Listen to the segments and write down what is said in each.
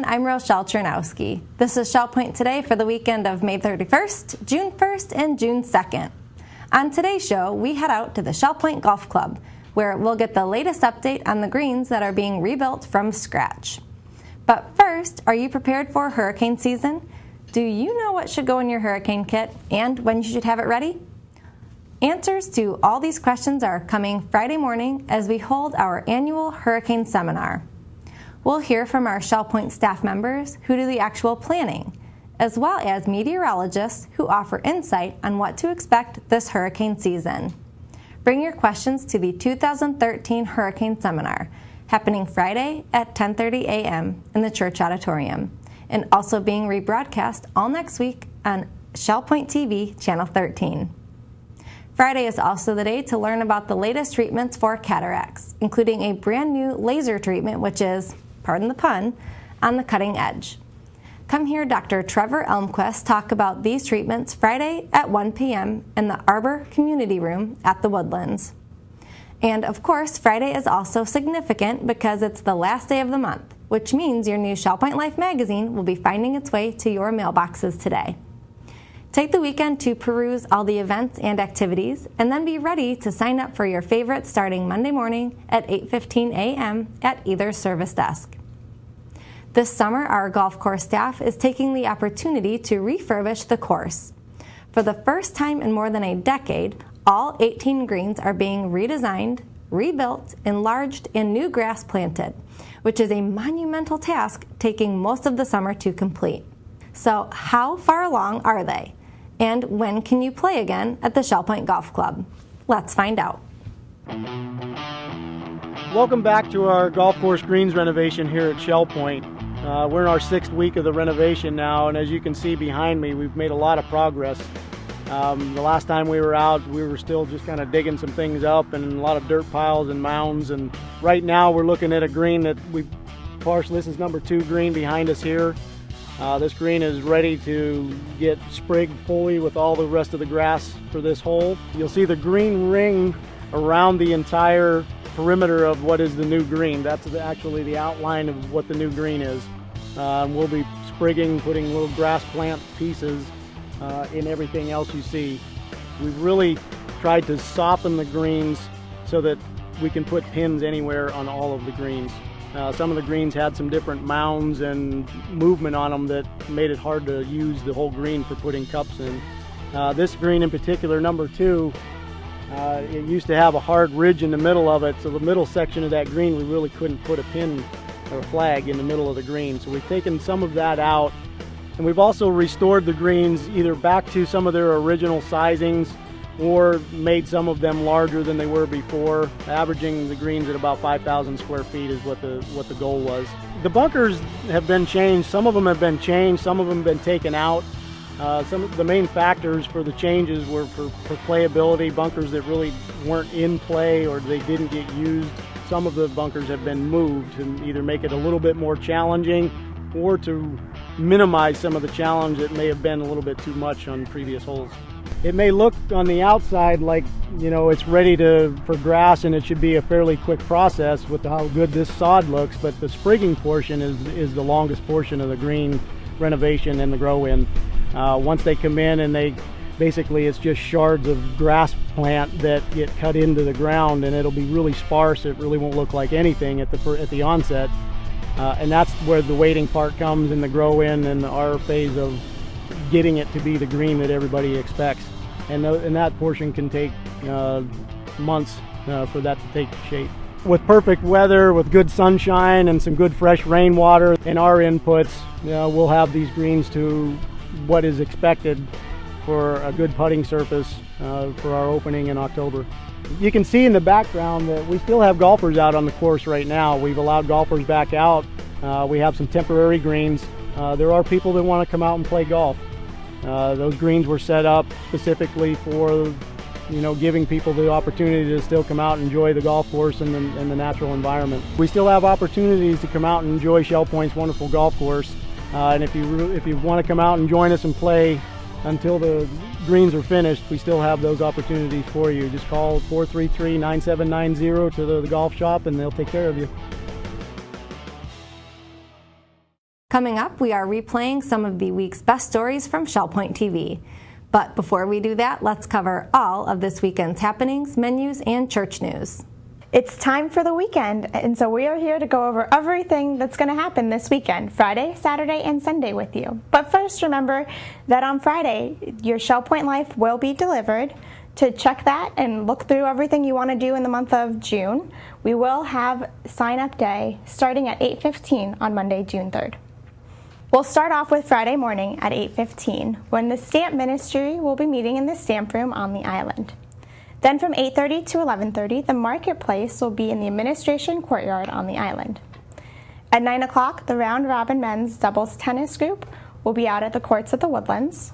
I'm Rochelle Chernowski. This is Shell Point Today for the weekend of May 31st, June 1st, and June 2nd. On today's show, we head out to the Shell Point Golf Club, where we'll get the latest update on the greens that are being rebuilt from scratch. But first, are you prepared for hurricane season? Do you know what should go in your hurricane kit and when you should have it ready? Answers to all these questions are coming Friday morning as we hold our annual hurricane seminar. We'll hear from our Shell Point staff members who do the actual planning, as well as meteorologists who offer insight on what to expect this hurricane season. Bring your questions to the 2013 Hurricane Seminar, happening Friday at 10:30 a.m. in the church auditorium, and also being rebroadcast all next week on Shell Point TV, Channel 13. Friday is also the day to learn about the latest treatments for cataracts, including a brand new laser treatment, which is, pardon the pun, on the cutting edge. Come hear Dr. Trevor Elmquist talk about these treatments Friday at 1 p.m. in the Arbor Community Room at the Woodlands. And of course, Friday is also significant because it's the last day of the month, which means your new Shell Point Life magazine will be finding its way to your mailboxes today. Take the weekend to peruse all the events and activities, and then be ready to sign up for your favorites starting Monday morning at 8:15 a.m. at either service desk. This summer, our golf course staff is taking the opportunity to refurbish the course. For the first time in more than a decade, all 18 greens are being redesigned, rebuilt, enlarged, and new grass planted, which is a monumental task taking most of the summer to complete. So how far along are they? And when can you play again at the Shell Point Golf Club? Let's find out. Welcome back to our golf course greens renovation here at Shell Point. We're in our 6th week of the renovation now, and as you can see behind me, we've made a lot of progress. The last time we were out, we were still just kind of digging some things up and a lot of dirt piles and mounds, and right now we're looking at a green that this is number 2 green behind us here. This green is ready to get sprigged fully with all the rest of the grass for this hole. You'll see the green ring around the entire perimeter of what is the new green. That's actually the outline of what the new green is. We'll be sprigging, putting little grass plant pieces in everything else you see. We've really tried to soften the greens so that we can put pins anywhere on all of the greens. Some of the greens had some different mounds and movement on them that made it hard to use the whole green for putting cups in. This green in particular, number 2, it used to have a hard ridge in the middle of it, so the middle section of that green we really couldn't put a pin or a flag in the middle of the green. So we've taken some of that out, and we've also restored the greens either back to some of their original sizings or made some of them larger than they were before. Averaging the greens at about 5,000 square feet is what the goal was. The bunkers have been changed. Some of them have been changed, some of them have been taken out. Some of the main factors for the changes were for playability, bunkers that really weren't in play or they didn't get used. Some of the bunkers have been moved to either make it a little bit more challenging or to minimize some of the challenge that may have been a little bit too much on previous holes. It may look on the outside like, it's ready for grass and it should be a fairly quick process with how good this sod looks, but the sprigging portion is the longest portion of the green renovation and the grow-in. Once they come in and it's just shards of grass plant that get cut into the ground, and it'll be really sparse. It really won't look like anything at the onset. And that's where the waiting part comes in the grow-in and our phase of getting it to be the green that everybody expects. And that portion can take months for that to take shape. With perfect weather, with good sunshine and some good fresh rainwater and our inputs, we'll have these greens to what is expected for a good putting surface for our opening in October. You can see in the background that we still have golfers out on the course right now. We've allowed golfers back out. We have some temporary greens. There are people that want to come out and play golf. Those greens were set up specifically for giving people the opportunity to still come out and enjoy the golf course and the natural environment. We still have opportunities to come out and enjoy Shell Point's wonderful golf course. And if you want to come out and join us and play until the greens are finished, we still have those opportunities for you. Just call 433-9790 to the golf shop and they'll take care of you. Coming up, we are replaying some of the week's best stories from Shell Point TV. But before we do that, let's cover all of this weekend's happenings, menus, and church news. It's time for the weekend, and so we are here to go over everything that's going to happen this weekend, Friday, Saturday, and Sunday with you. But first, remember that on Friday, your Shell Point Life will be delivered. To check that and look through everything you want to do in the month of June, we will have sign-up day starting at 8:15 on Monday, June 3rd. We'll start off with Friday morning at 8:15, when the Stamp Ministry will be meeting in the Stamp Room on the island. Then from 8:30 to 11:30, the Marketplace will be in the Administration Courtyard on the island. At 9 o'clock, the Round Robin Men's Doubles Tennis Group will be out at the courts at the Woodlands.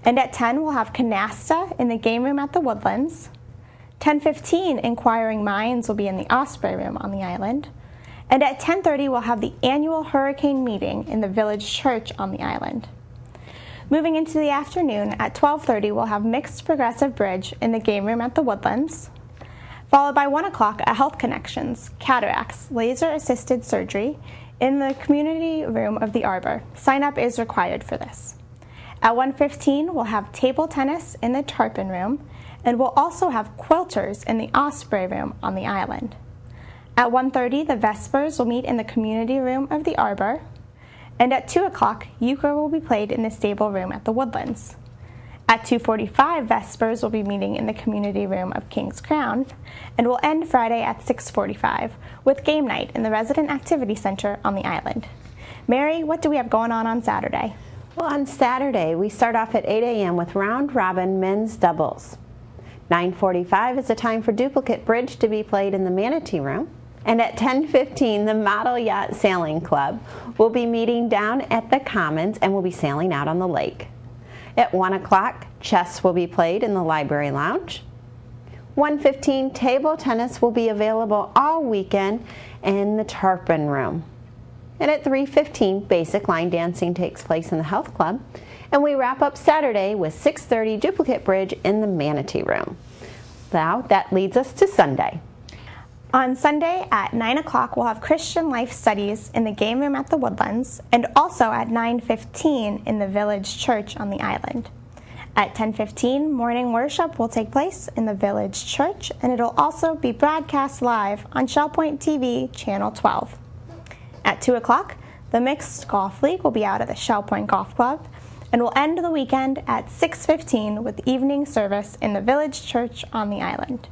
And at 10, we'll have Canasta in the Game Room at the Woodlands. 10:15, Inquiring Minds will be in the Osprey Room on the island. And at 10:30, we'll have the annual Hurricane Meeting in the Village Church on the island. Moving into the afternoon, at 12:30, we'll have Mixed Progressive Bridge in the Game Room at the Woodlands, followed by 1 o'clock at Health Connections, Cataracts, Laser-Assisted Surgery in the Community Room of the Arbor. Sign-up is required for this. At 1:15, we'll have Table Tennis in the Tarpon Room, and we'll also have Quilters in the Osprey Room on the island. At 1:30, the Vespers will meet in the Community Room of the Arbor. And at 2 o'clock, euchre will be played in the Stable Room at the Woodlands. At 2:45, Vespers will be meeting in the Community Room of King's Crown, and will end Friday at 6:45 with game night in the Resident Activity Center on the island. Mary, what do we have going on Saturday? Well, on Saturday, we start off at 8 a.m. with Round Robin Men's Doubles. 9:45 is the time for Duplicate Bridge to be played in the Manatee Room. And at 10:15, the Model Yacht Sailing Club will be meeting down at the Commons and will be sailing out on the lake. At 1 o'clock, chess will be played in the Library Lounge. 1:15, table tennis will be available all weekend in the Tarpon Room. And at 3:15, basic line dancing takes place in the Health Club. And we wrap up Saturday with 6:30 Duplicate Bridge in the Manatee Room. Now, that leads us to Sunday. On Sunday at 9 o'clock, we'll have Christian Life Studies in the Game Room at the Woodlands, and also at 9:15 in the Village Church on the island. At 10:15, morning worship will take place in the Village Church, and it'll also be broadcast live on Shell Point TV, Channel 12. At 2 o'clock, the Mixed Golf League will be out at the Shell Point Golf Club, and will end the weekend at 6:15 with evening service in the Village Church on the island.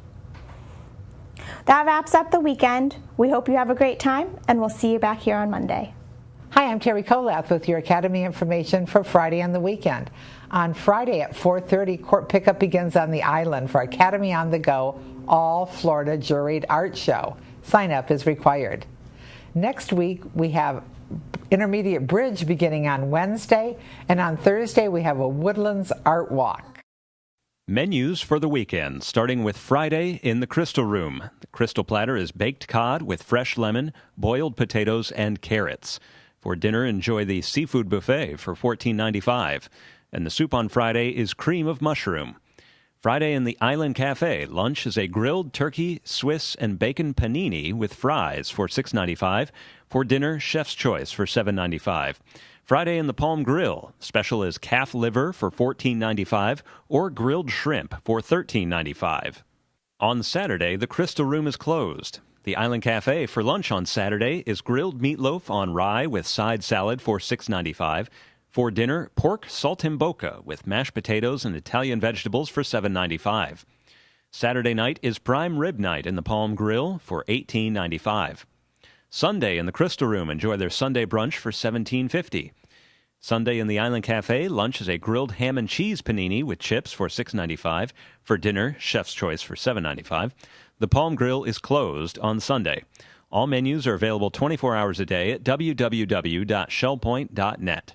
That wraps up the weekend. We hope you have a great time, and we'll see you back here on Monday. Hi, I'm Terry Kolath with your Academy information for Friday and the weekend. On Friday at 4:30, court pickup begins on the island for Academy on the Go All Florida Juried Art Show. Sign up is required. Next week, we have Intermediate Bridge beginning on Wednesday, and on Thursday, we have a Woodlands Art Walk. Menus for the weekend, starting with Friday in the Crystal Room. The Crystal Platter is baked cod with fresh lemon, boiled potatoes, and carrots. For dinner, enjoy the seafood buffet for $14.95. And the soup on Friday is cream of mushroom. Friday in the Island Cafe, lunch is a grilled turkey, Swiss, and bacon panini with fries for $6.95. For dinner, chef's choice for $7.95. Friday in the Palm Grill, special is calf liver for $14.95 or grilled shrimp for $13.95. On Saturday, the Crystal Room is closed. The Island Cafe for lunch on Saturday is grilled meatloaf on rye with side salad for $6.95. For dinner, pork saltimbocca with mashed potatoes and Italian vegetables for $7.95. Saturday night is prime rib night in the Palm Grill for $18.95. Sunday in the Crystal Room, enjoy their Sunday brunch for $17.50. Sunday in the Island Cafe, lunch is a grilled ham and cheese panini with chips for $6.95. For dinner, chef's choice for $7.95. The Palm Grill is closed on Sunday. All menus are available 24 hours a day at www.shellpoint.net.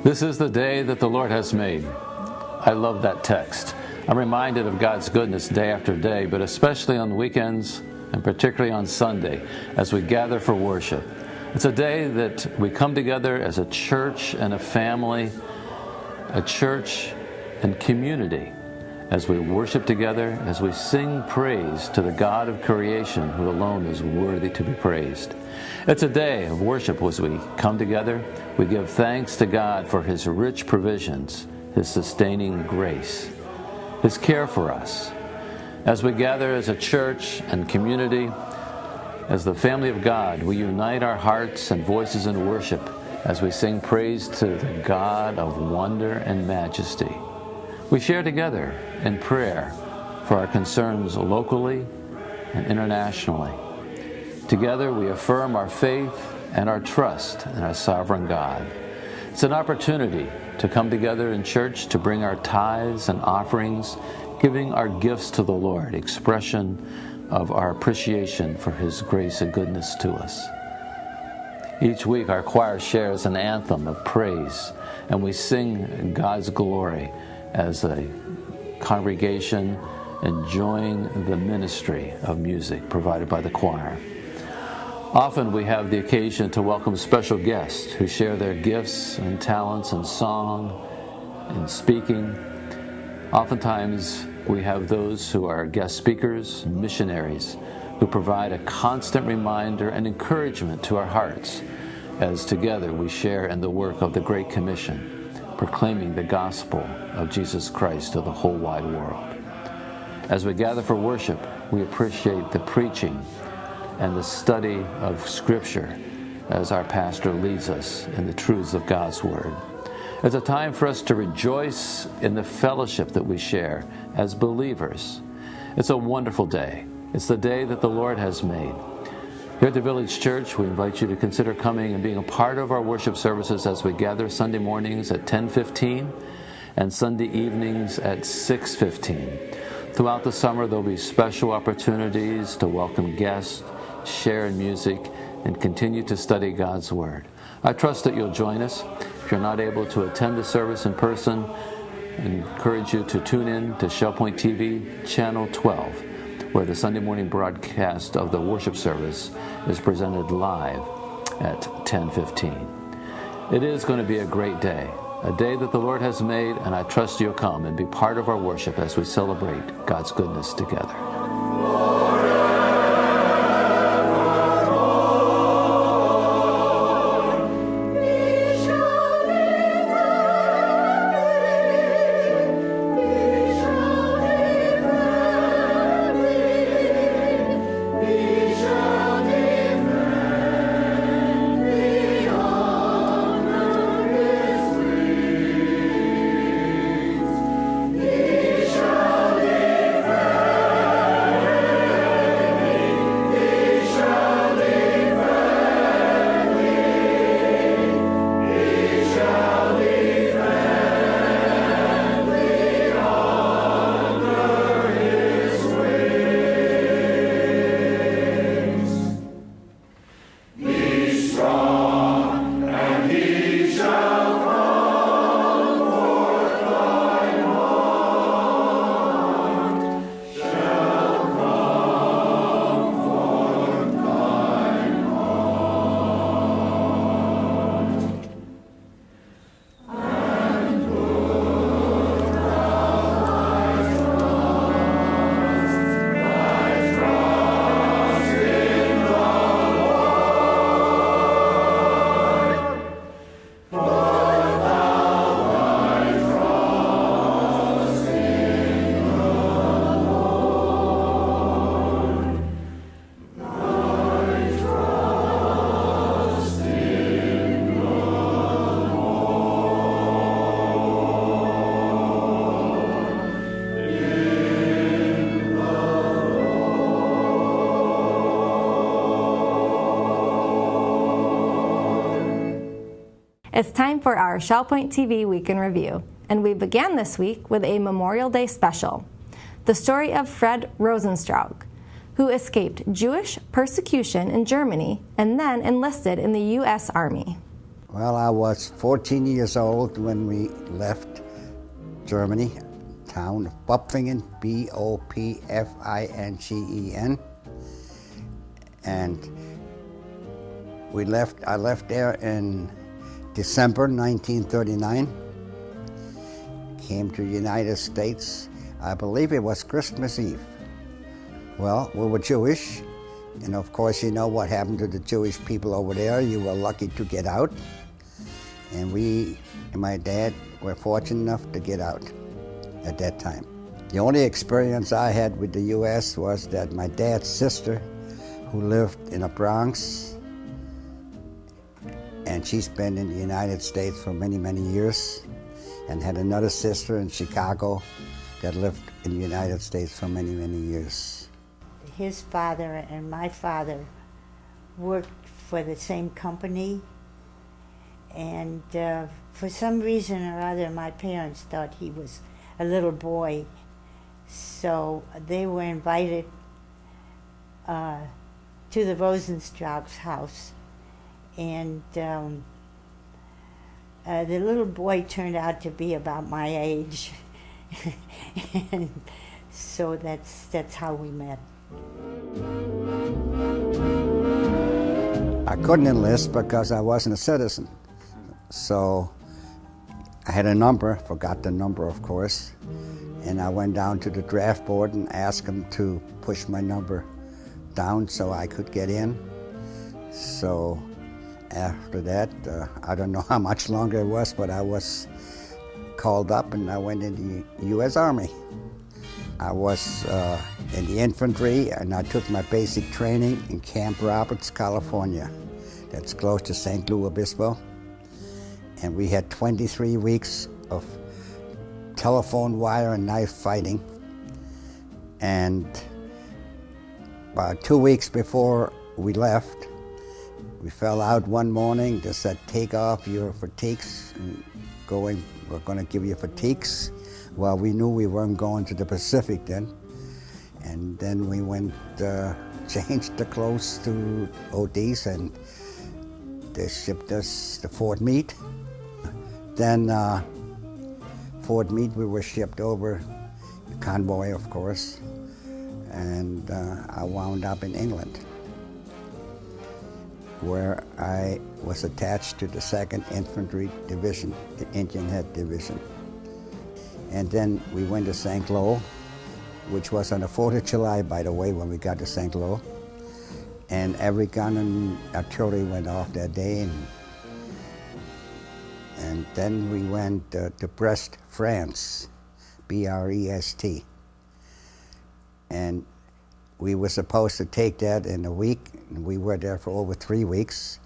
This is the day that the Lord has made. I love that text. I'm reminded of God's goodness day after day, but especially on the weekends and particularly on Sunday as we gather for worship. It's a day that we come together as a church and a family, a church and community, as we worship together, as we sing praise to the God of creation who alone is worthy to be praised. It's a day of worship as we come together. We give thanks to God for His rich provisions, His sustaining grace, His care for us. As we gather as a church and community, as the family of God, we unite our hearts and voices in worship as we sing praise to the God of wonder and majesty. We share together in prayer for our concerns locally and internationally. Together we affirm our faith and our trust in our sovereign God. It's an opportunity to come together in church to bring our tithes and offerings, giving our gifts to the Lord, expression of our appreciation for His grace and goodness to us. Each week our choir shares an anthem of praise, and we sing God's glory as a congregation enjoying the ministry of music provided by the choir. Often we have the occasion to welcome special guests who share their gifts and talents in song and speaking. Oftentimes we have those who are guest speakers and missionaries who provide a constant reminder and encouragement to our hearts as together we share in the work of the Great Commission, proclaiming the gospel of Jesus Christ to the whole wide world. As we gather for worship, we appreciate the preaching and the study of Scripture as our pastor leads us in the truths of God's Word. It's a time for us to rejoice in the fellowship that we share as believers. It's a wonderful day. It's the day that the Lord has made. Here at the Village Church, we invite you to consider coming and being a part of our worship services as we gather Sunday mornings at 10:15 and Sunday evenings at 6:15. Throughout the summer, there'll be special opportunities to welcome guests, share in music, and continue to study God's Word. I trust that you'll join us. If you're not able to attend the service in person, I encourage you to tune in to ShellPoint TV, Channel 12, where the Sunday morning broadcast of the worship service is presented live at 10:15. It is going to be a great day, a day that the Lord has made, and I trust you'll come and be part of our worship as we celebrate God's goodness together. It's time for our ShellPoint TV Week in Review, and we began this week with a Memorial Day special, the story of Fred Rosenstrauch, who escaped Jewish persecution in Germany and then enlisted in the U.S. Army. Well, I was 14 years old when we left Germany, town of Bopfingen, Bopfingen, And I left there in December 1939, came to the United States. I believe it was Christmas Eve. Well, we were Jewish, and of course you know what happened to the Jewish people over there. You were lucky to get out, and we and my dad were fortunate enough to get out at that time. The only experience I had with the U.S. was that my dad's sister, who lived in the Bronx, and she's been in the United States for many, many years, and had another sister in Chicago that lived in the United States for many, many years. His father and my father worked for the same company, and for some reason or other, my parents thought he was a little boy, so they were invited to the Rosenstrauch's house, and the little boy turned out to be about my age, and so that's how we met. I couldn't enlist because I wasn't a citizen, so I had a number, forgot the number of course, and I went down to the draft board and asked them to push my number down so I could get in. So after that, I don't know how much longer it was, but I was called up and I went into the U.S. Army. I was in the infantry, and I took my basic training in Camp Roberts, California. That's close to St. Louis Obispo. And we had 23 weeks of telephone wire and knife fighting. And about 2 weeks before we left, we fell out one morning. They said, take off your fatigues, and we're going to give you fatigues. Well, we knew we weren't going to the Pacific then. And then we went, changed the clothes to ODs, and they shipped us to Fort Meade. Then Fort Meade, we were shipped over, convoy of course, and I wound up in England, where I was attached to the 2nd Infantry Division, the Indian Head Division. And then we went to St. Louis, which was on the 4th of July, by the way, when we got to St. Louis. And every gun and artillery went off that day. And then we went to Brest, France, B-R-E-S-T. And we were supposed to take that in a week, and we were there for over 3 weeks.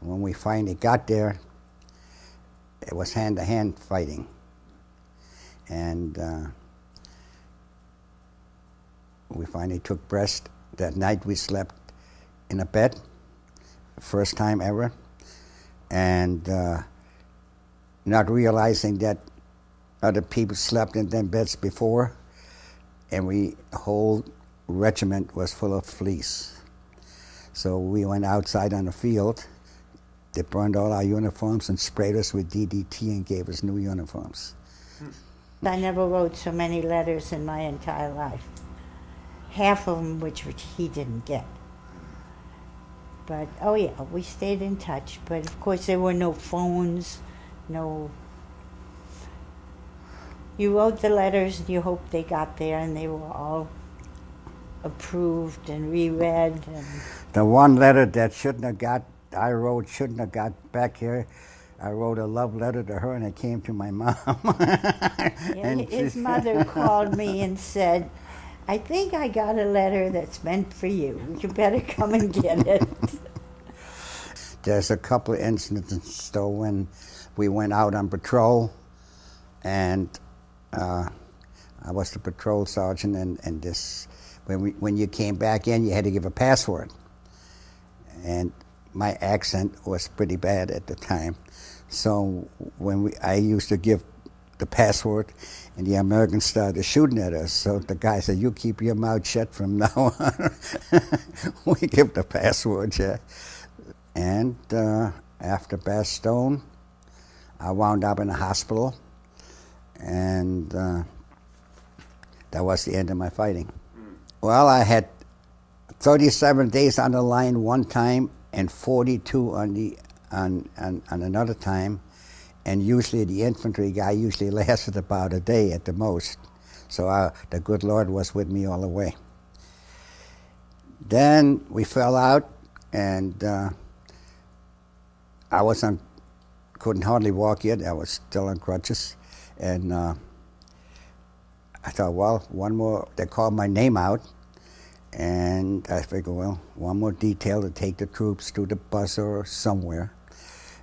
And when we finally got there, it was hand-to-hand fighting. And we finally took Brest. That night we slept in a bed, first time ever, and not realizing that other people slept in them beds before, and the whole regiment was full of fleas. So we went outside on the field. They burned all our uniforms and sprayed us with DDT and gave us new uniforms. I never wrote so many letters in my entire life. Half of them which he didn't get. But, oh yeah, we stayed in touch. But of course there were no phones, no... You wrote the letters and you hoped they got there, and they were all approved and reread. And the one letter that shouldn't have got back here, I wrote a love letter to her, and it came to my mom. Yeah, his mother called me and said, I think I got a letter that's meant for you. You better come and get it. There's a couple of incidents, though, when we went out on patrol, and I was the patrol sergeant, and when you came back in, you had to give a password. And my accent was pretty bad at the time. So I used to give the password, and the Americans started shooting at us. So the guy said, you keep your mouth shut from now on. We give the password, yeah. And after Bastogne, I wound up in a hospital, and that was the end of my fighting. Well, I had 37 days on the line one time and 42 on another time, and usually the infantry guy usually lasted about a day at the most. So the good Lord was with me all the way. Then we fell out, and couldn't hardly walk yet. I was still on crutches, and I thought, well, one more. They called my name out, and I figured, well, one more detail to take the troops to the bus or somewhere,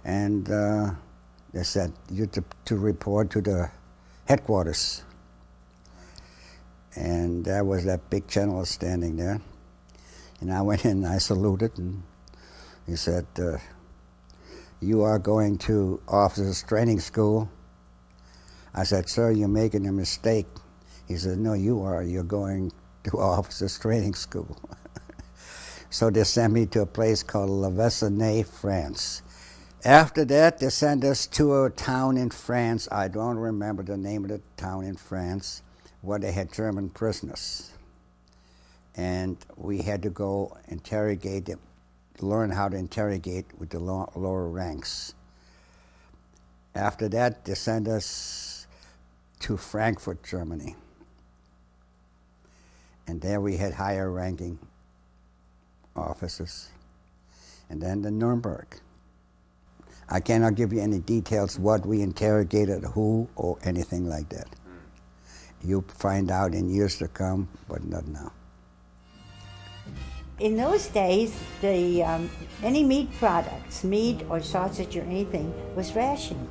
and they said you to report to the headquarters, and there was that big general standing there, and I went in and I saluted, and he said, you are going to officers training school. I said, sir, you're making a mistake. He said, no, you are. You're going to officers training school. So they sent me to a place called La Vessenay, France. After that, they sent us to a town in France. I don't remember the name of the town in France, where they had German prisoners. And we had to go interrogate them, learn how to interrogate with the lower ranks. After that, they sent us to Frankfurt, Germany. And there we had higher ranking officers. And then to Nuremberg. I cannot give you any details what we interrogated, who, or anything like that. You'll find out in years to come, but not now. In those days, any meat products, meat or sausage or anything, was rationed,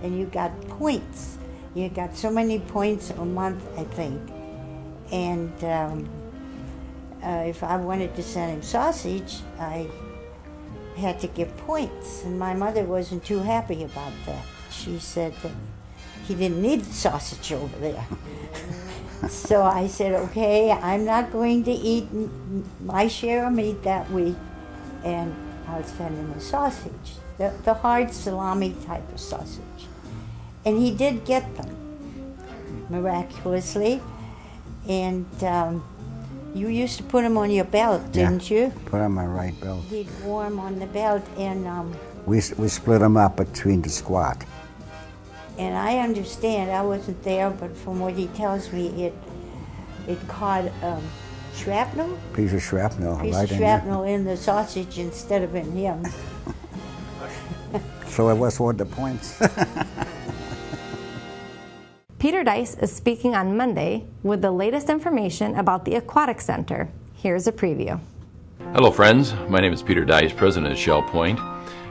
and you got points. You got so many points a month, I think. And if I wanted to send him sausage, I had to give points, and my mother wasn't too happy about that. She said that he didn't need the sausage over there. So I said, okay, I'm not going to eat my share of meat that week, and I'll send him a sausage, the hard salami type of sausage. And he did get them, miraculously. And you used to put them on your belt, didn't you? Put on my right belt. He'd wore them on the belt, and we split them up between the squad. And I understand, I wasn't there, but from what he tells me, it caught shrapnel? Piece of shrapnel, Piece right of in shrapnel in the sausage instead of in him. So it was worth the points. Peter Dice is speaking on Monday with the latest information about the Aquatic Center. Here's a preview. Hello friends, my name is Peter Dice, president of Shell Point.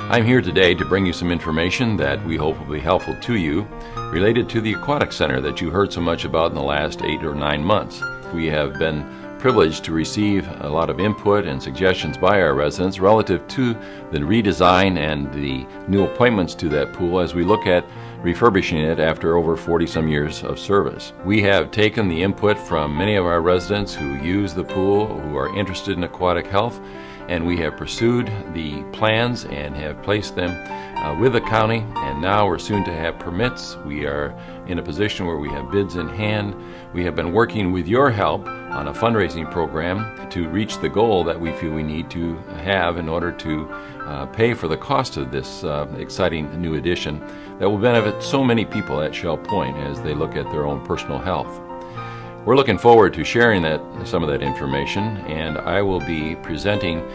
I'm here today to bring you some information that we hope will be helpful to you related to the Aquatic Center that you heard so much about in the last 8 or 9 months. We have been privileged to receive a lot of input and suggestions by our residents relative to the redesign and the new appointments to that pool as we look at refurbishing it after over 40-some years of service. We have taken the input from many of our residents who use the pool, who are interested in aquatic health, and we have pursued the plans and have placed them with the county, and now we're soon to have permits. We are in a position where we have bids in hand. We have been working with your help on a fundraising program to reach the goal that we feel we need to have in order to pay for the cost of this exciting new addition that will benefit so many people at Shell Point as they look at their own personal health. We're looking forward to sharing some of that information, and I will be presenting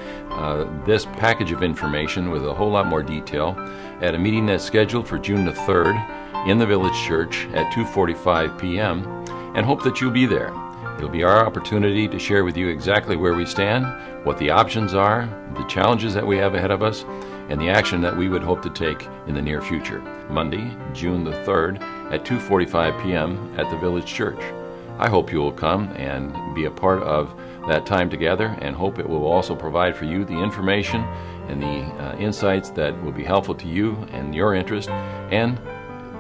this package of information with a whole lot more detail at a meeting that's scheduled for June the 3rd in the Village Church at 2:45 p.m. and hope that you'll be there. It'll be our opportunity to share with you exactly where we stand, what the options are, the challenges that we have ahead of us, and the action that we would hope to take in the near future. Monday, June the 3rd at 2:45 p.m. at the Village Church. I hope you will come and be a part of that time together, and hope it will also provide for you the information and the insights that will be helpful to you and your interest, and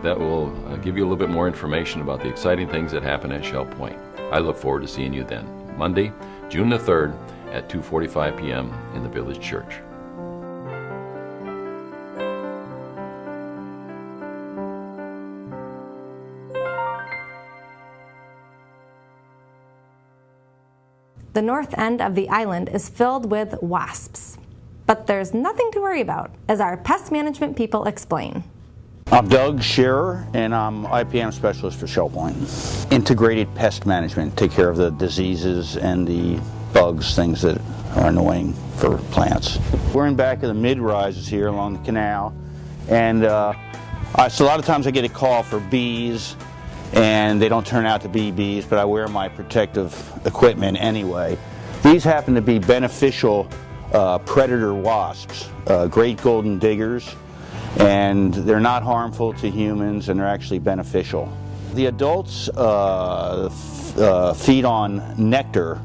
that will give you a little bit more information about the exciting things that happen at Shell Point. I look forward to seeing you then. Monday, June the 3rd at 2:45 p.m. in the Village Church. the north end of the island is filled with wasps. But there's nothing to worry about, as our pest management people explain. I'm Doug Scherer, and I'm IPM specialist for Shell Point. Integrated pest management, take care of the diseases and the bugs, things that are annoying for plants. We're in back of the mid-rises here along the canal, and so a lot of times I get a call for bees, and they don't turn out to be bees, but I wear my protective equipment anyway. These happen to be beneficial predator wasps, great golden diggers, and they're not harmful to humans, and they're actually beneficial. The adults feed on nectar,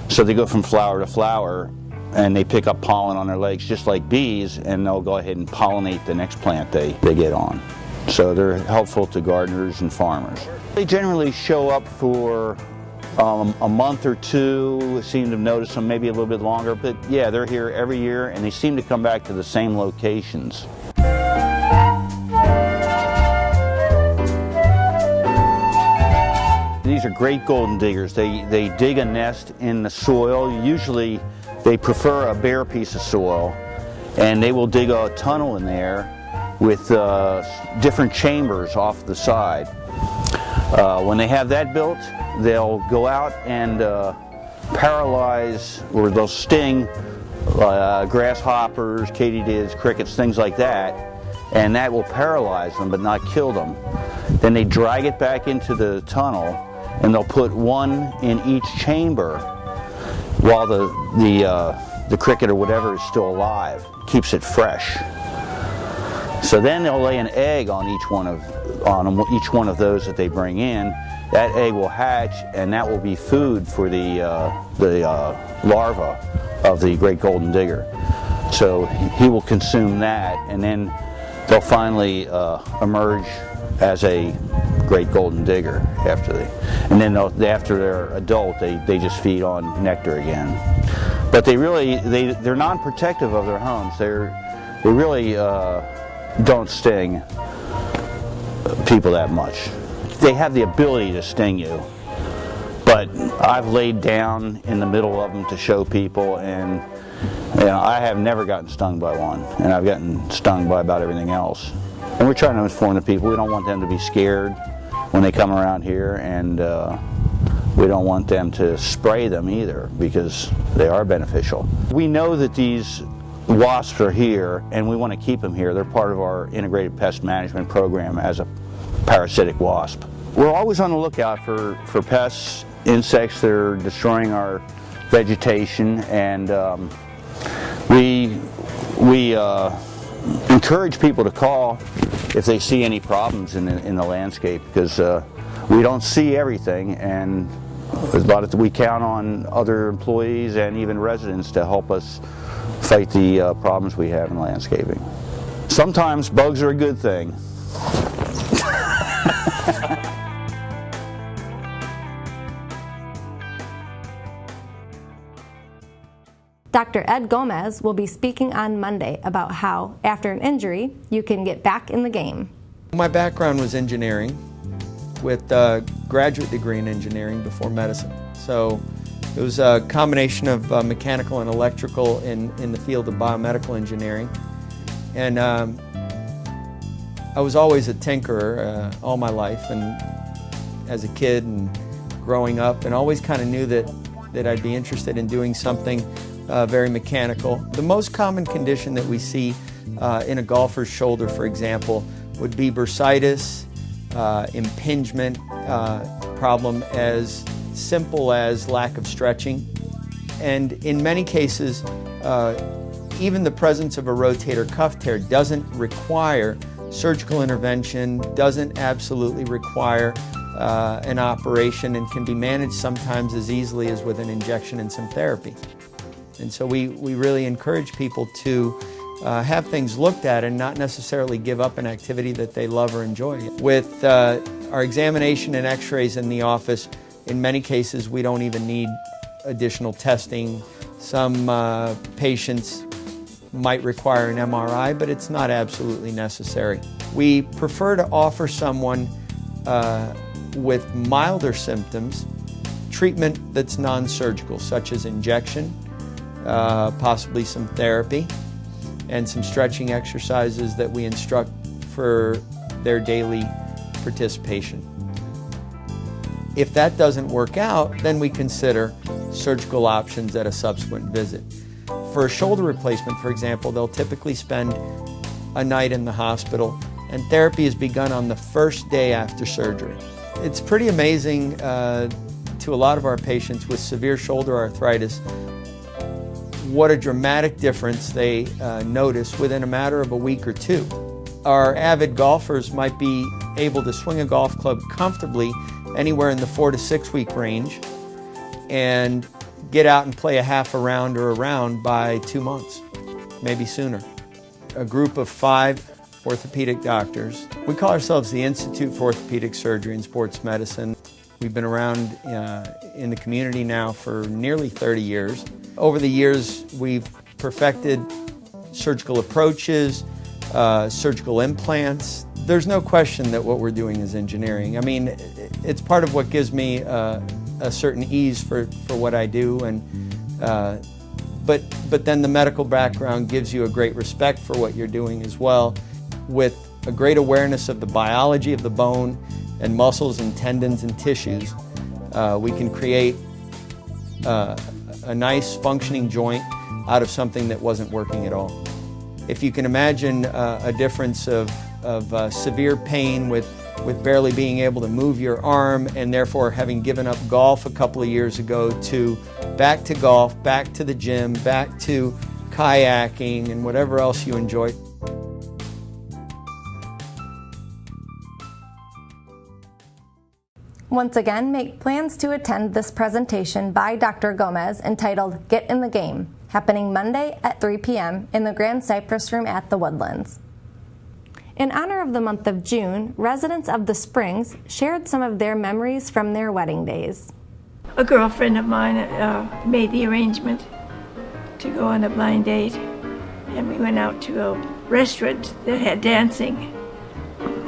so they go from flower to flower, and they pick up pollen on their legs just like bees, and they'll go ahead and pollinate the next plant they get on. So they're helpful to gardeners and farmers. They generally show up for a month or two, seem to notice them maybe a little bit longer, but yeah, they're here every year, and they seem to come back to the same locations. These are great golden diggers. They dig a nest in the soil. Usually they prefer a bare piece of soil, and they will dig a tunnel in there with different chambers off the side. When they have that built, they'll go out and paralyze, or they'll sting grasshoppers, katydids, crickets, things like that, and that will paralyze them but not kill them. Then they drag it back into the tunnel, and they'll put one in each chamber while the cricket or whatever is still alive. Keeps it fresh. So then they'll lay an egg on each one of those that they bring in. That egg will hatch, and that will be food for the larva of the great golden digger. So he will consume that, and then they'll finally emerge as a great golden digger after after they're adult, they just feed on nectar again. But they're non-protective of their homes. They really don't sting people that much. They have the ability to sting you, but I've laid down in the middle of them to show people, and I have never gotten stung by one, and I've gotten stung by about everything else. And we're trying to inform the people. We don't want them to be scared when they come around here, and we don't want them to spray them either, because they are beneficial. We know that these wasps are here, and we want to keep them here. They're part of our integrated pest management program as a parasitic wasp. We're always on the lookout for pests, insects that are destroying our vegetation, and we encourage people to call if they see any problems in the landscape, because we don't see everything, and we count on other employees and even residents to help us fight the problems we have in landscaping. Sometimes bugs are a good thing. Dr. Ed Gomez will be speaking on Monday about how, after an injury, you can get back in the game. My background was engineering, with a graduate degree in engineering before medicine. So it was a combination of mechanical and electrical in the field of biomedical engineering. And I was always a tinkerer all my life, and as a kid and growing up, and always kind of knew that I'd be interested in doing something very mechanical. The most common condition that we see in a golfer's shoulder, for example, would be bursitis, impingement problem as simple as lack of stretching. And in many cases, even the presence of a rotator cuff tear doesn't require surgical intervention, doesn't absolutely require an operation, and can be managed sometimes as easily as with an injection and some therapy. And so we really encourage people to have things looked at and not necessarily give up an activity that they love or enjoy. With our examination and x-rays in the office, in many cases we don't even need additional testing. Some patients might require an MRI, but it's not absolutely necessary. We prefer to offer someone with milder symptoms treatment that's non-surgical, such as injection, possibly some therapy, and some stretching exercises that we instruct for their daily participation. If that doesn't work out, then we consider surgical options at a subsequent visit. For a shoulder replacement, for example, they'll typically spend a night in the hospital, and therapy is begun on the first day after surgery. It's pretty amazing to a lot of our patients with severe shoulder arthritis what a dramatic difference they notice within a matter of a week or two. Our avid golfers might be able to swing a golf club comfortably anywhere in the 4 to 6 week range and get out and play a half a round or a round by 2 months, maybe sooner. A group of 5 orthopedic doctors. We call ourselves the Institute for Orthopedic Surgery and Sports Medicine. We've been around in the community now for nearly 30 years. Over the years, we've perfected surgical approaches, surgical implants. There's no question that what we're doing is engineering. I mean, it's part of what gives me a certain ease for what I do, and but then the medical background gives you a great respect for what you're doing as well, with a great awareness of the biology of the bone and muscles and tendons and tissues. We can create a nice functioning joint out of something that wasn't working at all. If you can imagine a difference of severe pain with barely being able to move your arm and therefore having given up golf a couple of years ago to back to golf, back to the gym, back to kayaking and whatever else you enjoy. Once again, make plans to attend this presentation by Dr. Gomez entitled Get in the Game, happening Monday at 3 p.m. in the Grand Cypress Room at the Woodlands. In honor of the month of June, residents of the Springs shared some of their memories from their wedding days. A girlfriend of mine made the arrangement to go on a blind date, and we went out to a restaurant that had dancing,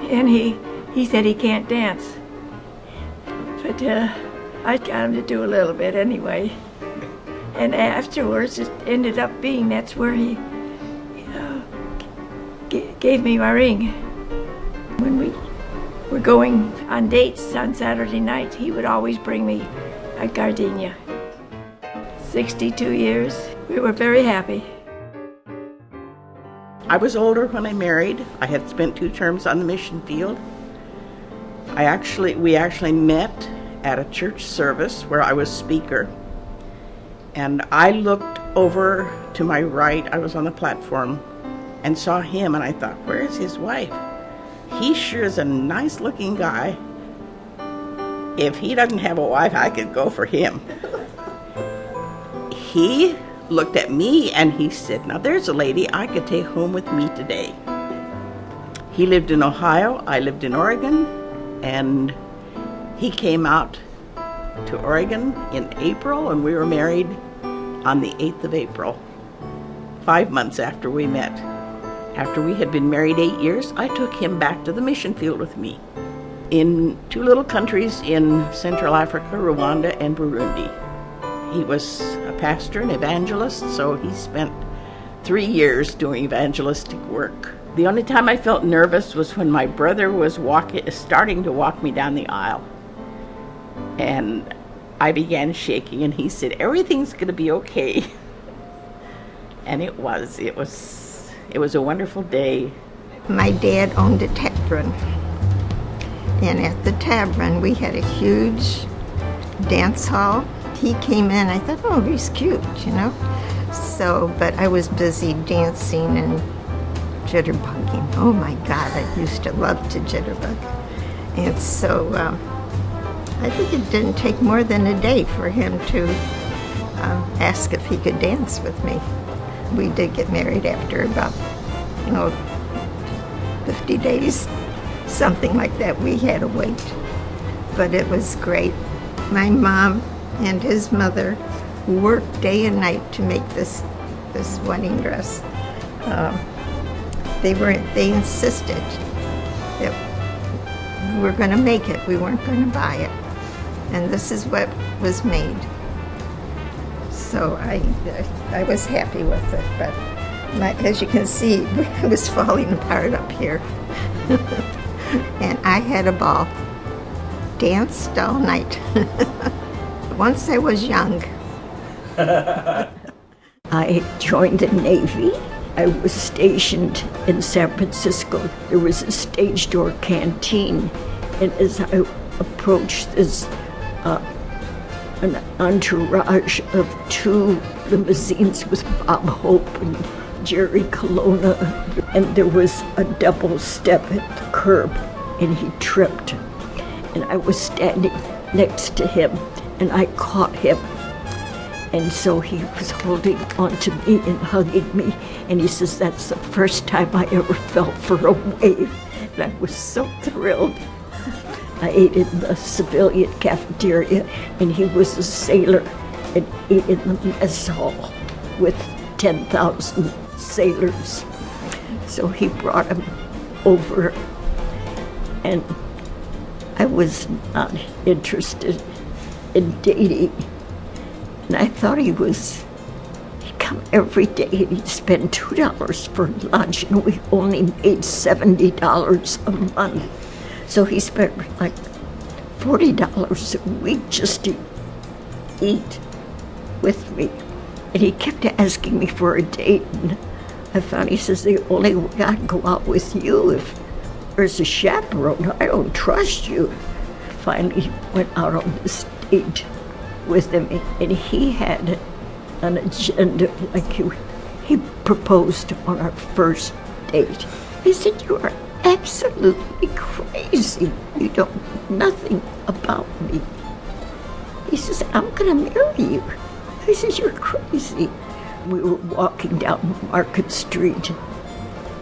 and he said he can't dance. But I got him to do a little bit anyway. And afterwards, it ended up being that's where he gave me my ring. When we were going on dates on Saturday night, he would always bring me a gardenia. 62 years, we were very happy. I was older when I married. I had spent 2 terms on the mission field. We actually met at a church service where I was speaker, and I looked over to my right, I was on the platform, and saw him, and I thought, where is his wife? He sure is a nice looking guy. If he doesn't have a wife, I could go for him. He looked at me and he said, now there's a lady I could take home with me today. He lived in Ohio, I lived in Oregon, and he came out to Oregon in April, and we were married on the 8th of April, 5 months after we met. After we had been married 8 years, I took him back to the mission field with me in 2 little countries in Central Africa, Rwanda and Burundi. He was a pastor and evangelist, so he spent 3 years doing evangelistic work. The only time I felt nervous was when my brother was starting to walk me down the aisle. And I began shaking, and he said, everything's going to be okay. And it was a wonderful day. My dad owned a tavern. And at the tavern, we had a huge dance hall. He came in, I thought, oh, he's cute, you know. So, but I was busy dancing and jitterbugging. Oh my God, I used to love to jitterbug. And so I think it didn't take more than a day for him to ask if he could dance with me. We did get married after about 50 days, something like that. We had to wait, but it was great. My mom and his mother worked day and night to make this wedding dress. They insisted that we were going to make it. We weren't going to buy it. And this is what was made. So I was happy with it, but as you can see, it was falling apart up here. And I had a ball. Danced all night. Once I was young. I joined the Navy. I was stationed in San Francisco. There was a stage door canteen, and as I approached this, an entourage of 2 limousines with Bob Hope and Jerry Colonna, and there was a double step at the curb, and he tripped. And I was standing next to him, and I caught him. And so he was holding on to me and hugging me, and he says, "That's the first time I ever felt for a wave." And I was so thrilled. I ate in the civilian cafeteria, and he was a sailor and ate in the mess hall with 10,000 sailors. So he brought him over, and I was not interested in dating. And I thought he'd come every day and he'd spend $2 for lunch, and we only made $70 a month. So he spent like $40 a week just to eat with me. And he kept asking me for a date, and I found, he says, the only way I can go out with you if there's a chaperone. I don't trust you. Finally went out on this date with him, and he had an agenda. Like he proposed on our first date. He said, "You are absolutely crazy. You don't know nothing about me." He says, "I'm gonna marry you." I says, "You're crazy." We were walking down Market Street,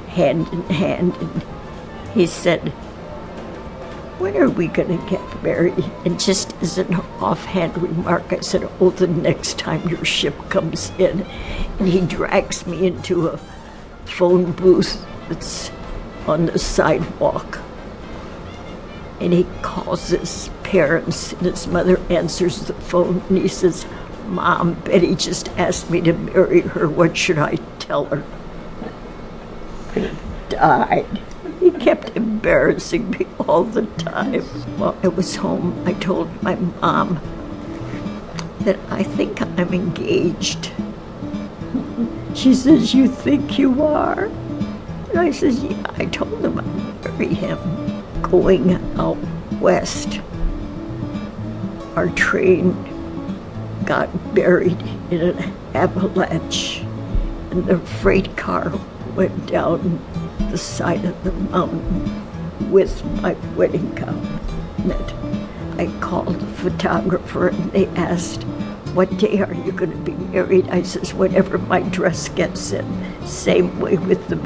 hand in hand, and he said, "When are we gonna get married?" And just as an offhand remark, I said, "Oh, the next time your ship comes in." And he drags me into a phone booth that's on the sidewalk. And he calls his parents, and his mother answers the phone, and he says, "Mom, Betty just asked me to marry her. What should I tell her?" He died. He kept embarrassing me all the time. While I was home, I told my mom that I think I'm engaged. She says, "You think you are?" And I says, "Yeah." I told him I'd marry him. Going out west, our train got buried in an avalanche, and the freight car went down the side of the mountain with my wedding gown in it. I called the photographer, and they asked, "What day are you going to be married?" I says, "Whenever my dress gets in." Same way with the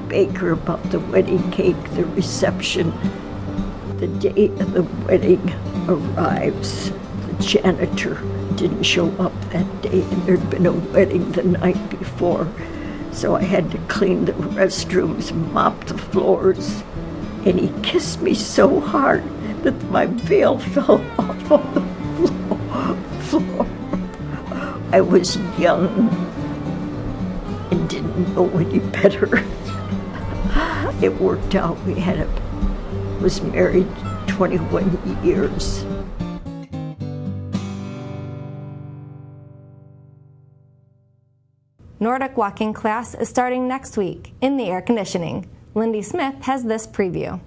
baker about the wedding cake, the reception. The day of the wedding arrives. The janitor didn't show up that day, and there'd been a wedding the night before. So I had to clean the restrooms, mop the floors, and he kissed me so hard that my veil fell off on the floor. I was young and didn't know any better. It worked out. Was married 21 years. Nordic walking class is starting next week in the air conditioning. Lindy Smith has this preview.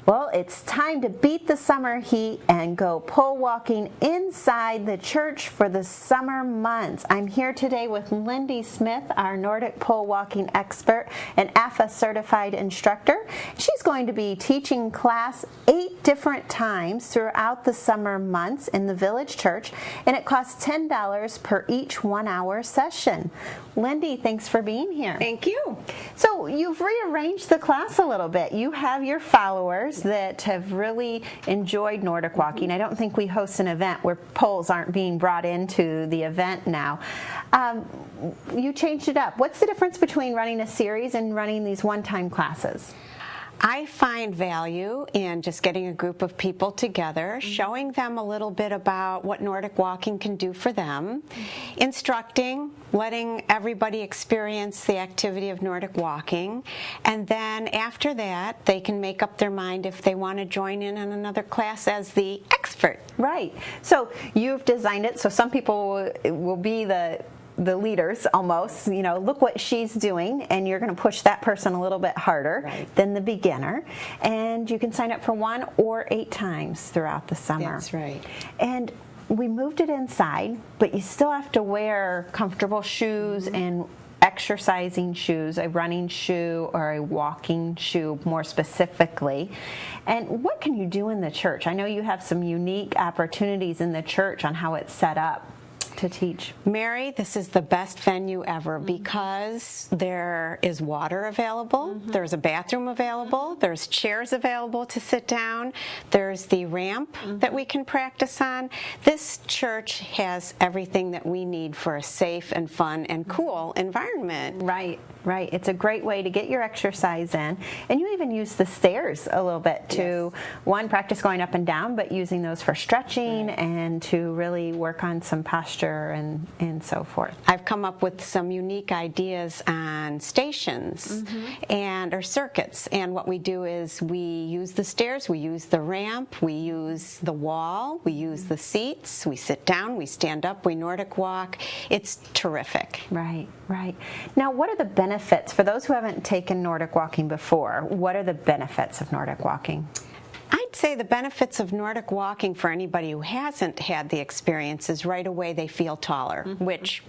Well, it's time to beat the summer heat and go pole walking inside the church for the summer months. I'm here today with Lindy Smith, our Nordic pole walking expert and AFA certified instructor. She's going to be teaching class 8 different times throughout the summer months in the village church, and it costs $10 per each 1-hour session. Lindy, thanks for being here. Thank you. So you've rearranged the class a little bit. You have your followers that have really enjoyed Nordic walking. I don't think we host an event where poles aren't being brought into the event now. You changed it up. What's the difference between running a series and running these one-time classes? I find value in just getting a group of people together, showing them a little bit about what Nordic walking can do for them, instructing, letting everybody experience the activity of Nordic walking, and then after that they can make up their mind if they want to join in on another class as the expert. Right. So you've designed it so some people will be the leaders almost, you know, look what she's doing, and you're going to push that person a little bit harder than the beginner. And you can sign up for 1 or 8 times throughout the summer. That's right. And we moved it inside, but you still have to wear comfortable shoes and exercising shoes, a running shoe or a walking shoe more specifically. And what can you do in the church? I know you have some unique opportunities in the church on how it's set up to teach. Mary, this is the best venue ever because there is water available, there's a bathroom available, there's chairs available to sit down, there's the ramp that we can practice on. This church has everything that we need for a safe and fun and cool environment. Right, right. It's a great way to get your exercise in. And you even use the stairs a little bit to, one, practice going up and down, but using those for stretching and to really work on some posture and so forth. I've come up with some unique ideas on stations and or circuits, and what we do is we use the stairs, we use the ramp, we use the wall, we use the seats, we sit down, we stand up, we Nordic walk. It's terrific. Right, right. Now, what are the benefits for those who haven't taken Nordic walking before? What are the benefits of Nordic walking? I'd say the benefits of Nordic walking for anybody who hasn't had the experience is right away they feel taller, which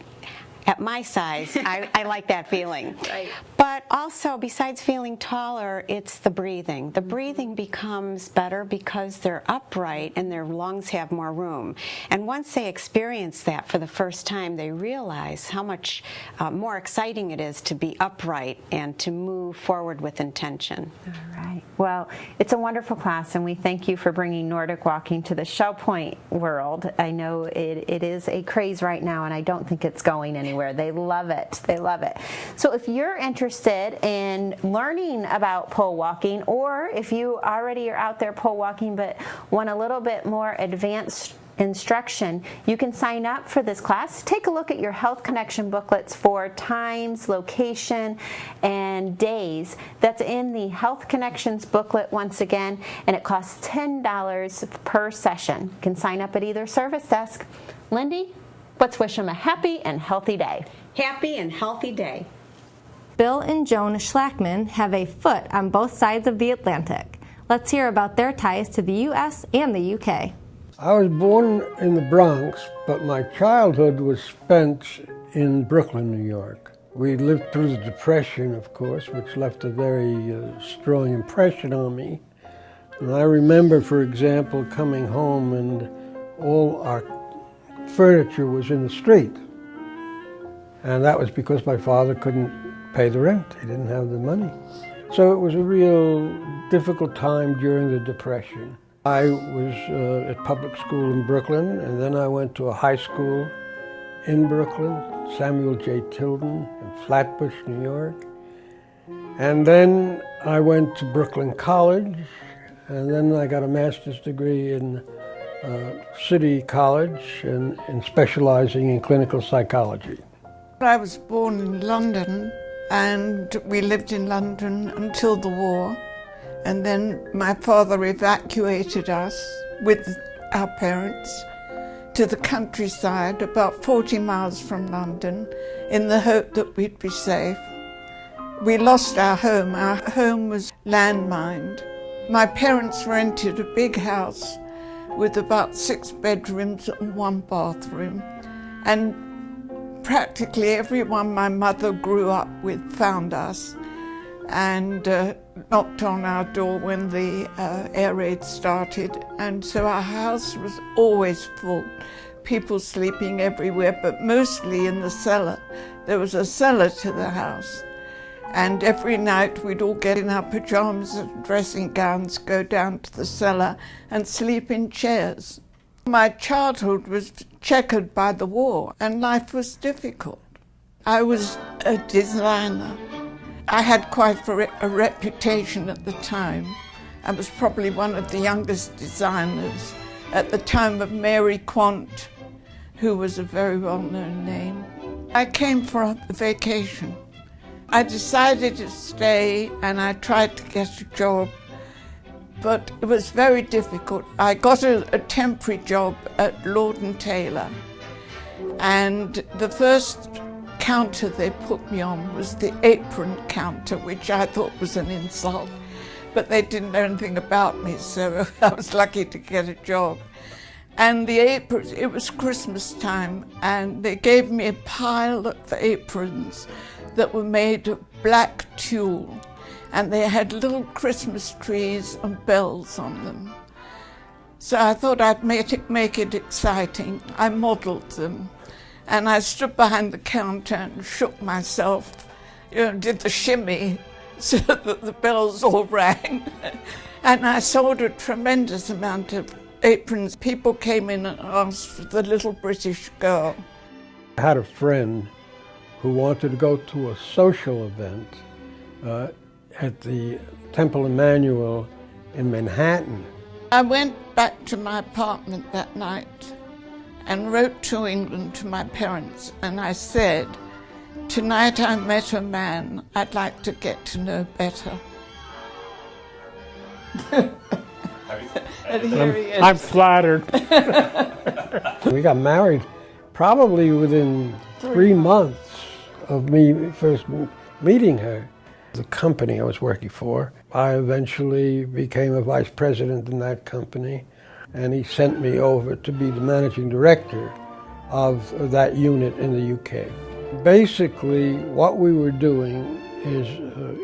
at my size, I like that feeling. Right. But also, besides feeling taller, it's the breathing. The breathing becomes better because they're upright and their lungs have more room. And once they experience that for the first time, they realize how much more exciting it is to be upright and to move forward with intention. All right. Well, it's a wonderful class, and we thank you for bringing Nordic walking to the Shell Point world. I know it is a craze right now, and I don't think it's going anywhere. They love it. They love it. So if you're interested in learning about pole walking, or if you already are out there pole walking but want a little bit more advanced instruction, you can sign up for this class. Take a look at your Health Connection booklets for times, location, and days. That's in the Health Connections booklet once again, and it costs $10 per session. You can sign up at either service desk. Lindy, let's wish them a happy and healthy day. Happy and healthy day. Bill and Joan Schlackman have a foot on both sides of the Atlantic. Let's hear about their ties to the U.S. and the UK. I was born in the Bronx, but my childhood was spent in Brooklyn, New York. We lived through the Depression, of course, which left a very strong impression on me. And I remember, for example, coming home and all our furniture was in the street. And that was because my father couldn't pay the rent. He didn't have the money. So it was a real difficult time during the Depression. I was at public school in Brooklyn, and then I went to a high school in Brooklyn, Samuel J. Tilden in Flatbush, New York. And then I went to Brooklyn College, and then I got a master's degree in City College and specializing in clinical psychology. I was born in London, and we lived in London until the war. And then my father evacuated us with our parents to the countryside about 40 miles from London in the hope that we'd be safe. We lost our home. Our home was landmined. My parents rented a big house with about 6 bedrooms and 1 bathroom. And practically everyone my mother grew up with found us and knocked on our door when the air raid started. And so our house was always full, people sleeping everywhere, but mostly in the cellar. There was a cellar to the house. And every night we'd all get in our pajamas and dressing gowns, go down to the cellar and sleep in chairs. My childhood was checkered by the war and life was difficult. I was a designer. I had quite a reputation at the time. I was probably one of the youngest designers at the time of Mary Quant, who was a very well-known name. I came for a vacation. I decided to stay and I tried to get a job, but it was very difficult. I got a temporary job at Lord & Taylor, and the first counter they put me on was the apron counter, which I thought was an insult, but they didn't know anything about me, so I was lucky to get a job. And the aprons, it was Christmas time, and they gave me a pile of aprons that were made of black tulle, and they had little Christmas trees and bells on them. So I thought I'd make it exciting. I modelled them, and I stood behind the counter and shook myself, did the shimmy so that the bells all rang. And I sold a tremendous amount of aprons. People came in and asked for the little British girl. I had a friend who wanted to go to a social event at the Temple Emmanuel in Manhattan. I went back to my apartment that night and wrote to England to my parents, and I said, "Tonight I met a man I'd like to get to know better." And here he is. I'm flattered. We got married probably within 3 months of me first meeting her. The company I was working for, I eventually became a vice president in that company, and he sent me over to be the managing director of that unit in the UK. Basically, what we were doing is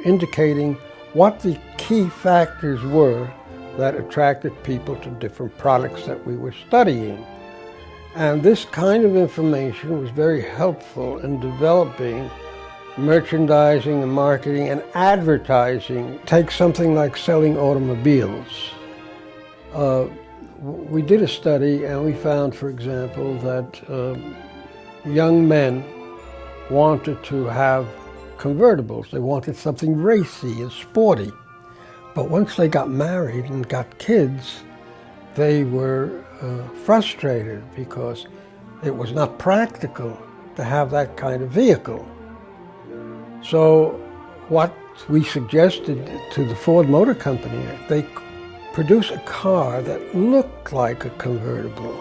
indicating what the key factors were that attracted people to different products that we were studying. And this kind of information was very helpful in developing merchandising and marketing and advertising. Take something like selling automobiles. We did a study and we found, for example, that young men wanted to have convertibles. They wanted something racy and sporty. But once they got married and got kids, they were frustrated because it was not practical to have that kind of vehicle. So what we suggested to the Ford Motor Company, they produce a car that looked like a convertible,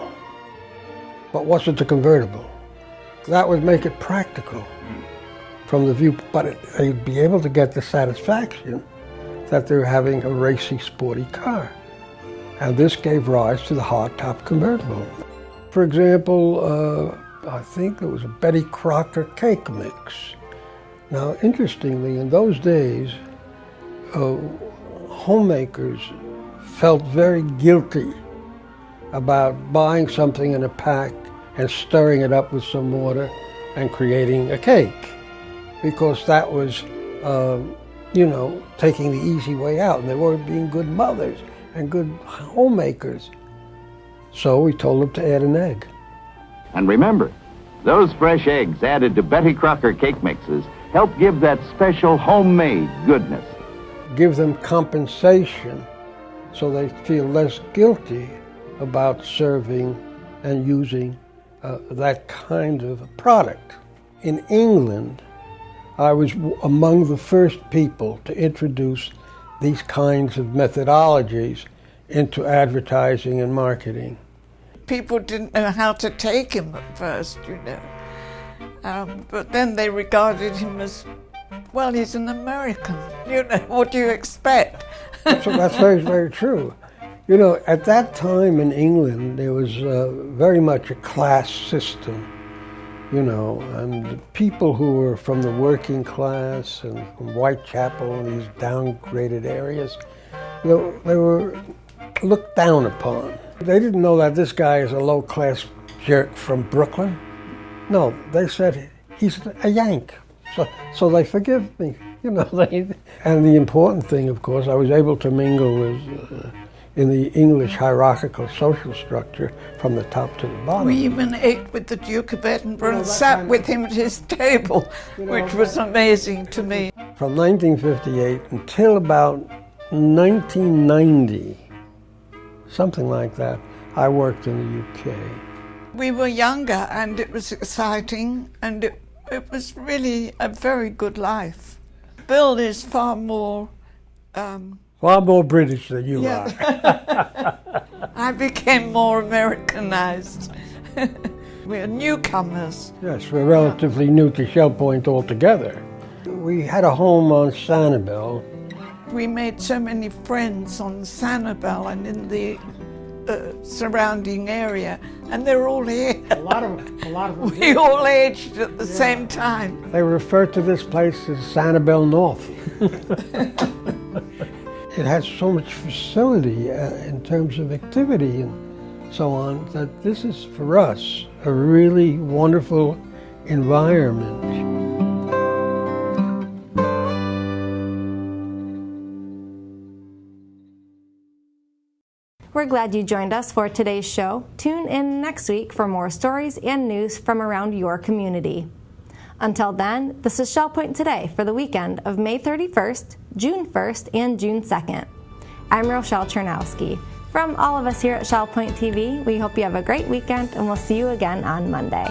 but wasn't a convertible. That would make it practical from the view, but they'd be able to get the satisfaction that they're having a racy, sporty car. And this gave rise to the hardtop convertible. For example, I think it was a Betty Crocker cake mix. Now, interestingly, in those days, homemakers felt very guilty about buying something in a pack and stirring it up with some water and creating a cake, because that was, taking the easy way out, and they weren't being good mothers and good homemakers. So we told them to add an egg. And remember, those fresh eggs added to Betty Crocker cake mixes help give that special homemade goodness. Give them compensation so they feel less guilty about serving and using that kind of a product. In England, I was among the first people to introduce these kinds of methodologies into advertising and marketing. People didn't know how to take him at first, but then they regarded him as, well, he's an American. What do you expect? So that's very, very true. At that time in England, there was very much a class system. And people who were from the working class and from Whitechapel and these downgraded areas, they were looked down upon. They didn't know that this guy is a low-class jerk from Brooklyn. No, they said he's a Yank, so they forgive me. And the important thing, of course, I was able to mingle with in the English hierarchical social structure from the top to the bottom. We even ate with the Duke of Edinburgh and sat with him at his table, which was amazing to me. From 1958 until about 1990, something like that, I worked in the UK. We were younger and it was exciting and it was really a very good life. Bill is far more... far more British than you are. I became more Americanized. We're newcomers. Yes, we're relatively new to Shell Point altogether. We had a home on Sanibel. We made so many friends on Sanibel and in the surrounding area, and they're all here. A lot of them. We all aged at the same time. They refer to this place as Sanibel North. It has so much facility in terms of activity and so on that this is, for us, a really wonderful environment. We're glad you joined us for today's show. Tune in next week for more stories and news from around your community. Until then, this is Shell Point Today for the weekend of May 31st, June 1st, and June 2nd. I'm Rochelle Chernowski. From all of us here at Shell Point TV, we hope you have a great weekend, and we'll see you again on Monday.